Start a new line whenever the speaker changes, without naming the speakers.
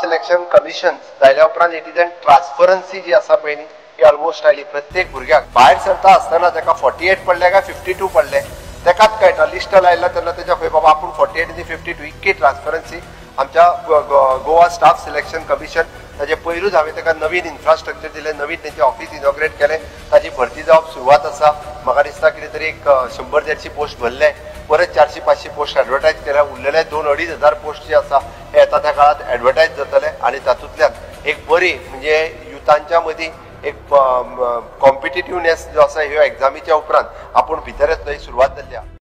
Selection commission जाल्या उपरांत antigen ट्रान्सफरन्सी जी आसा पळय न्ही ही ऑलमोस्ट आयली। प्रत्येक भुरग्याक भायर सरता आसतना ताका 48 पडले काय 52 पडले तेकाच कळटा। लिस्ट लायला तेन्ना तेच्या खंय बाबा आपूण 48 आनी 52 इतकी ट्रान्सफरन्सी आमच्या गोवा स्टाफ सिलेक्शन कमिशन ताजे पयरूच हांवें ताका नवीन इन्फ्रास्ट्रक्चर दिलें, नवीन तेंचें ऑफिस इनॉग्रेट केलें, ताजी भरती जावप सुरवात आसा। म्हाका दिसता कितें तरी एक 100-150 पोस्ट भरले, परत 400-500 पोस्ट एडवर्टायज केल्या, उरलेले 2-2.5 हजार पोस्ट जे आसा हे येता त्या काळात एडवर्टायज जातले आनी तातूंतल्यान एक बरी म्हणजे युथांच्या मदीं एक कॉम्पिटिटिवनेस जो आसा ह्यो एग्जामीच्या उपरांत आपूण भितर येतलो ही सुरवात जाल्ली आसा।